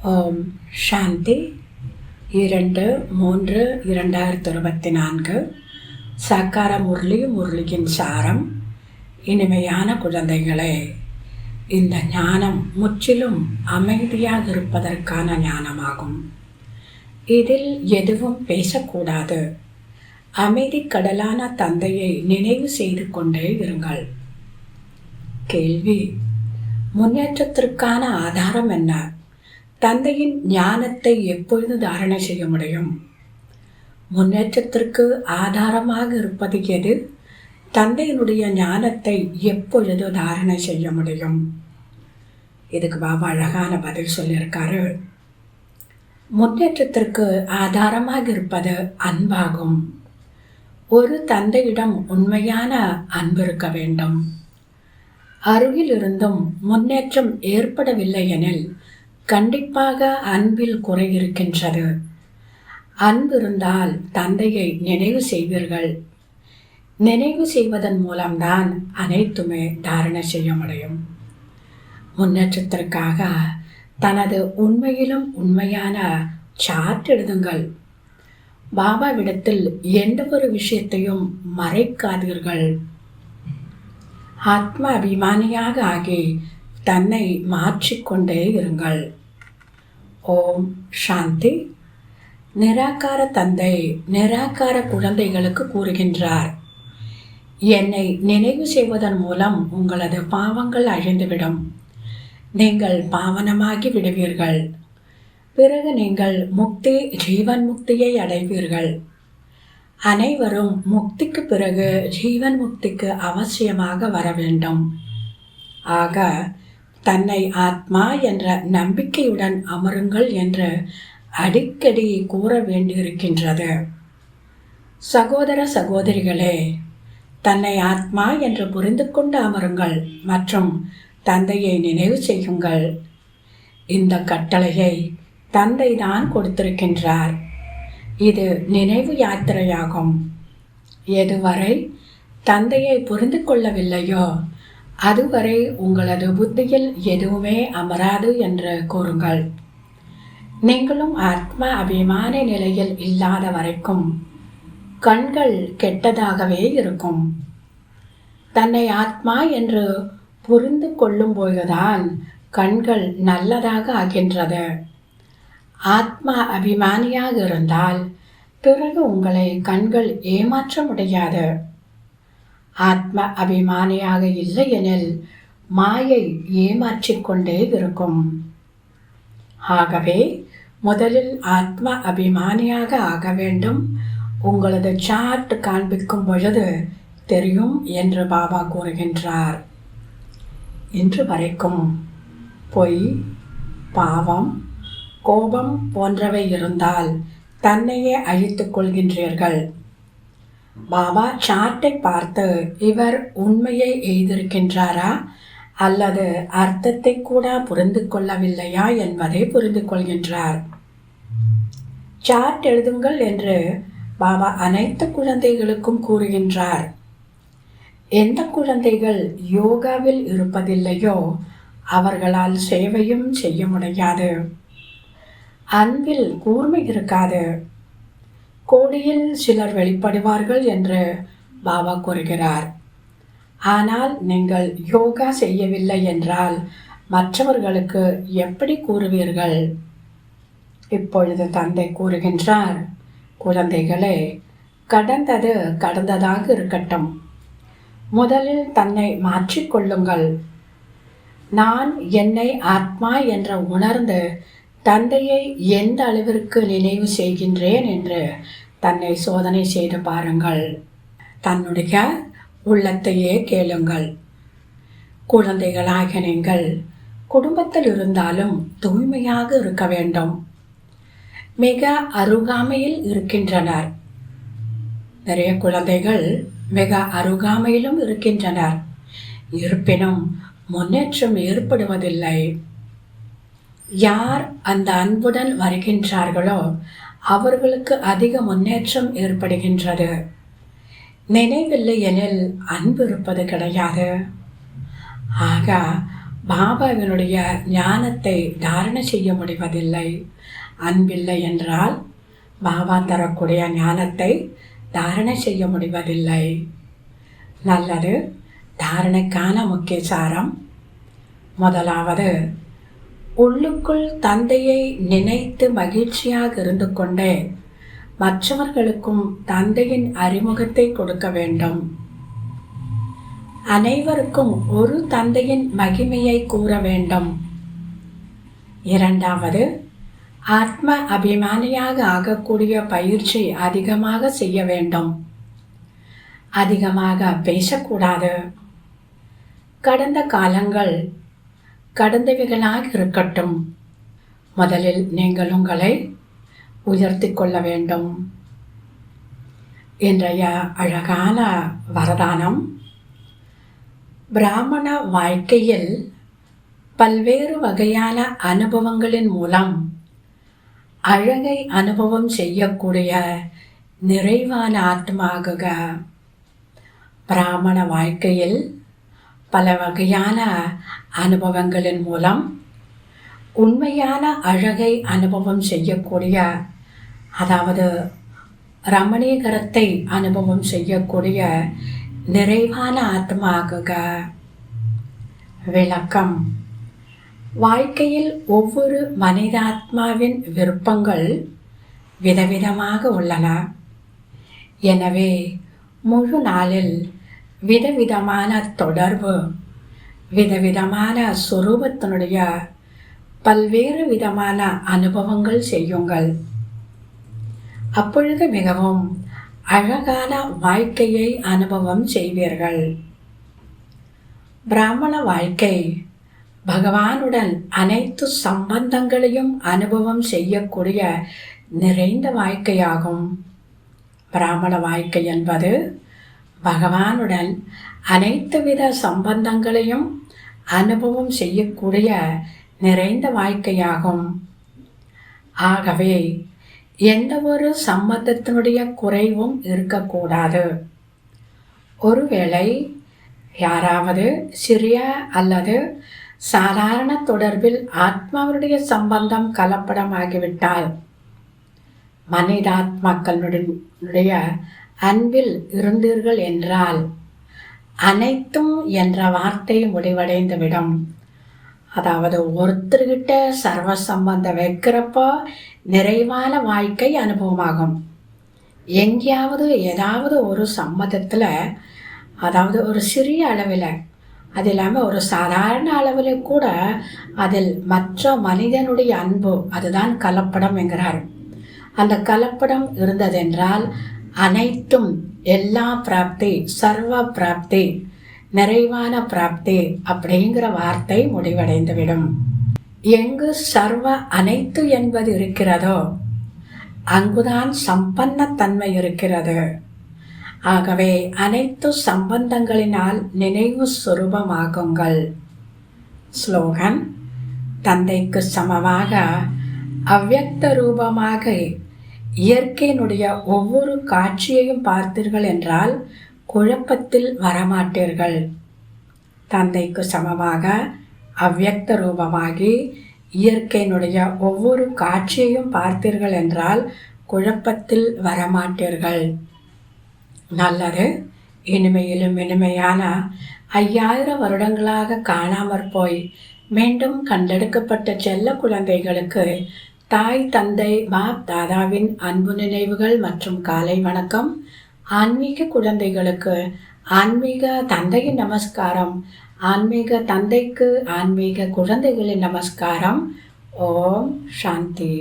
ஓம் சாந்தி 2-3-2024 சாக்கார முரளியின் சாரம். இனிமையான குழந்தைகளே, இந்த ஞானம் முற்றிலும் அமைதியாக இருப்பதற்கான ஞானமாகும். இதில் எதுவும் பேசக்கூடாது. அமைதி கடலான தந்தையை நினைவு செய்து கொண்டே இருங்கள். கேள்வி: முன்னேற்றத்திற்கான ஆதாரம் என்ன? தந்தையின் ஞானத்தை எப்பொழுது தாரணை செய்ய முடியும்? முன்னேற்றத்திற்கு ஆதாரமாக இருப்பது எது? தந்தையினுடைய ஞானத்தை எப்பொழுது தாரணை செய்ய முடியும்? இதுக்கு பாபா அழகான பதில் சொல்லியிருக்காரு. முன்னேற்றத்திற்கு ஆதாரமாக இருப்பது அன்பாகும். ஒரு தந்தையிடம் உண்மையான அன்பு இருக்க வேண்டும். அருகில் இருந்தும் முன்னேற்றம் ஏற்படவில்லை எனில் கண்டிப்பாக அன்பில் குறை இருக்கின்றது. அன்பு இருந்தால் தந்தையை நினைவு செய்வீர்கள். நினைவு செய்வதன் மூலம்தான் அனைத்துமே தாரணை செய்ய முடியும். முன்னேற்றத்திற்காக தனது உண்மையிலும் உண்மையான சார்ட் எழுதுங்கள். பாபாவிடத்தில் எந்த ஒரு விஷயத்தையும் மறைக்காதீர்கள். ஆத்ம அபிமானியாக ஆகி தன்னை மாற்றிக்கொண்டே இருங்கள். ஓம் சாந்தி. நிராகார தந்தை நிராகார குழந்தைகளுக்கு கூறுகின்றார், என்னை நினைவு செய்வதன் மூலம் உங்களது பாவங்கள் அழிந்துவிடும். நீங்கள் பாவனமாகி விடுவீர்கள். பிறகு நீங்கள் முக்தி, ஜீவன் முக்தியை அடைவீர்கள். அனைவரும் முக்திக்கு பிறகு ஜீவன் முக்திக்கு அவசியமாக வர வேண்டும். ஆக தன்னை ஆத்மா என்ற நம்பிக்கையுடன் அமருங்கள் என்று அடிக்கடி கூற வேண்டியிருக்கின்றது. சகோதர சகோதரிகளே, தன்னை ஆத்மா என்று புரிந்து கொண்டு அமருங்கள் மற்றும் தந்தையை நினைவு செய்யுங்கள். இந்த கட்டளையை தந்தை தான் கொடுத்திருக்கின்றார். இது நினைவு யாத்திரையாகும். எதுவரை தந்தையை புரிந்து கொள்ளவில்லையோ அதுவரை உங்களது புத்தியில் எதுவுமே அமராது என்று கூறுங்கள். நீங்களும் ஆத்ம அபிமான நிலையில் இல்லாத வரைக்கும் கண்கள் கெட்டதாகவே இருக்கும். தன்னை ஆத்மா என்று புரிந்து கொள்ளும் போதுதான் கண்கள் நல்லதாக ஆகின்றது. ஆத்மா அபிமானியாக இருந்தால் பிறகு உங்களை கண்கள் ஏமாற்ற முடியாது. ஆத்ம அபிமானியாக இல்லை எனில் மாயை ஏமாற்றிக்கொண்டே இருக்கும். ஆகவே முதலில் ஆத்ம அபிமானியாக ஆக வேண்டும். உங்களது சார்ட் காண்பிக்கும் பொழுது தெரியும் என்று பாபா கூறுகின்றார். இன்று வரைக்கும் பொய், பாவம், கோபம் போன்றவை இருந்தால் தன்னையே அழித்துக் கொள்கின்றீர்கள். பாபா சார்ட்டை பார்த்து இவர் உண்மையை எழுதியிருக்கின்றாரா அல்லது அர்த்தத்தை கூட புரிந்து கொள்ளவில்லையா என்பதை புரிந்து கொள்கின்றார். சார்ட் எழுதுங்கள் என்று பாபா அனைத்து குழந்தைகளுக்கும் கூறுகின்றார். எந்த குழந்தைகள் யோகாவில் இருப்பதில்லையோ அவர்களால் சேவையும் செய்ய முடியாது. அன்பில் கூர்மை இருக்காது. கோடியில் சிலர் வெளிப்படுவார்கள் என்று பாபா கூறுகிறார். ஆனால் நீங்கள் யோகா செய்யவில்லை என்றால் மற்றவர்களுக்கு எப்படி கூறுவீர்கள்? இப்பொழுது தந்தை கூறுகின்றார், குழந்தைகளே, கடந்தது கடந்ததாக இருக்கட்டும். முதலில் தன்னை மாற்றிக்கொள்ளுங்கள். நான் என்னை ஆத்மா என்ற உணர்ந்து தந்தையை எந்த அளவிற்கு நினைவு செய்கின்றேன் என்று தன்னை சோதனை செய்து பாருங்கள். தன்னுடைய உள்ளத்தையே கேளுங்கள். குழந்தைகளாக நீங்கள் குடும்பத்தில் இருந்தாலும் தூய்மையாக இருக்க வேண்டும். மிக அருகாமையில் இருக்கின்றனர். நிறைய குழந்தைகள் மிக அருகாமையிலும் இருக்கின்றனர். இருப்பினும் முன்னேற்றம் ஏற்படுவதில்லை. யார் அந்த அன்புடன் வருகின்றார்களோ அவர்களுக்கு அதிக முன்னேற்றம் ஏற்படுகின்றது. நினைவில்லை எனில் அன்பு இருப்பது கிடையாது. ஆக பாபாவினுடைய ஞானத்தை தாரணை செய்ய முடிவதில்லை. அன்பில்லை என்றால் பாபா தரக்கூடிய ஞானத்தை தாரணை செய்ய முடிவதில்லை. நல்லது. தாரணைக்கான முக்கிய சாரம். முதலாவது, உள்ளுக்குள் தந்தையை நினைத்து மகிழ்ச்சியாக இருந்து கொண்டே மற்றவர்களுக்கும் தந்தையின் அறிமுகத்தை கொடுக்க வேண்டும். அனைவருக்கும் ஒரு தந்தையின் மகிமையை கூற வேண்டும். இரண்டாவது, ஆத்ம அபிமானியாக ஆகக்கூடிய பயிற்சி அதிகமாக செய்ய வேண்டும். அதிகமாக பேசக்கூடாது. கடந்த காலங்கள் கடந்தவைகளாக இருக்கட்டும். முதலில் நீங்கள் உங்களை உயர்த்தி கொள்ள வேண்டும். இன்றைய அழகான வரதானம். பிராமண வாழ்க்கையில் பல்வேறு வகையான அனுபவங்களின் மூலம் அழகை அனுபவம் செய்யக்கூடிய நிறைவான ஆத்மாகுக. பிராமண வாழ்க்கையில் பல வகையான அனுபவங்களின் மூலம் உண்மையான அழகை அனுபவம் செய்யக்கூடிய, அதாவது ரமணீகரத்தை அனுபவம் செய்யக்கூடிய நிறைவான ஆத்மாகுக. விளக்கம். வாழ்க்கையில் ஒவ்வொரு மனிதாத்மாவின் விருப்பங்கள் விதவிதமாக உள்ளன. எனவே முழு நாளில் விதவிதமான தொடர்பு, விதவிதமான சொரூபத்தினுடைய பல்வேறு விதமான அனுபவங்கள் செய்யுங்கள். அப்பொழுது மிகவும் அழகான வாழ்க்கையை அனுபவம் செய்வீர்கள். பிராமண வாழ்க்கை பகவானுடன் அனைத்து சம்பந்தங்களையும் அனுபவம் செய்யக்கூடிய நிறைந்த வாழ்க்கையாகும். பிராமண வாழ்க்கை என்பது பகவானுடன் அனைத்து வித சம்பந்தங்களையும் அனுபவம் செய்யக்கூடிய நிறைந்த வாழ்க்கையாகும். ஆகவே எந்த ஒரு சம்பந்தத்தினுடைய குறைவும் இருக்கக்கூடாது. ஒருவேளை யாராவது சிறிய அல்லது சாதாரண தொடர்பில் ஆத்மாவுடைய சம்பந்தம் கலப்படமாகிவிட்டால், மனிதாத்மாக்களுடைய அன்பில் இருந்தீர்கள் என்றால் அனைத்தும் என்ற வார்த்தை முடிவடைந்துவிடும். அதாவது ஒருத்தர்கிட்ட சர்வ சம்பந்தம் வைக்கிறப்போ நிறைவான வாழ்க்கை அனுபவமாகும். எங்கேயாவது ஏதாவது ஒரு சம்மதத்தில், அதாவது ஒரு சிறிய அளவில், அது இல்லாமல் ஒரு சாதாரண அளவில் கூட அதில் மற்ற மனிதனுடைய அன்பு, அதுதான் கலப்படம் என்கிறார். அந்த கலப்படம் இருந்ததென்றால் அனைத்தும், எல்லா பிராப்தி, சர்வ பிராப்தி, நிறைவான பிராப்தி அப்படிங்கிற வார்த்தை முடிவடைந்துவிடும். எங்கு சர்வ அனைத்து என்பது இருக்கிறதோ அங்குதான் சம்பன்னத்தன்மை இருக்கிறது. ஆகவே அனைத்து சம்பந்தங்களினால் நினைவு சுரூபமாகுங்கள். ஸ்லோகன். தந்தைக்கு சமமாக அவ்யக்த ரூபமாக இயற்கையினுடைய ஒவ்வொரு காட்சியையும் பார்த்தீர்கள் என்றால் குழப்பத்தில் வரமாட்டீர்கள். தந்தைக்கு சமமாக அவ்யக்த ரூபமாகி இயற்கையினுடைய ஒவ்வொரு காட்சியையும் பார்த்தீர்கள் என்றால் குழப்பத்தில் வரமாட்டீர்கள். நல்லது. இனிமையிலும் இனிமையான 5000 வருடங்களாக காணாமற் போய் மீண்டும் கண்டெடுக்கப்பட்ட செல்ல குழந்தைகளுக்கு தாய் தந்தை பாப் தாதாவின் அன்பு நினைவுகள் மற்றும் காலை வணக்கம். ஆன்மீக குழந்தைகளுக்கு ஆன்மீக தந்தையின் நமஸ்காரம். ஆன்மீக தந்தைக்கு ஆன்மீக குழந்தைகளின் நமஸ்காரம். ஓம் சாந்தி.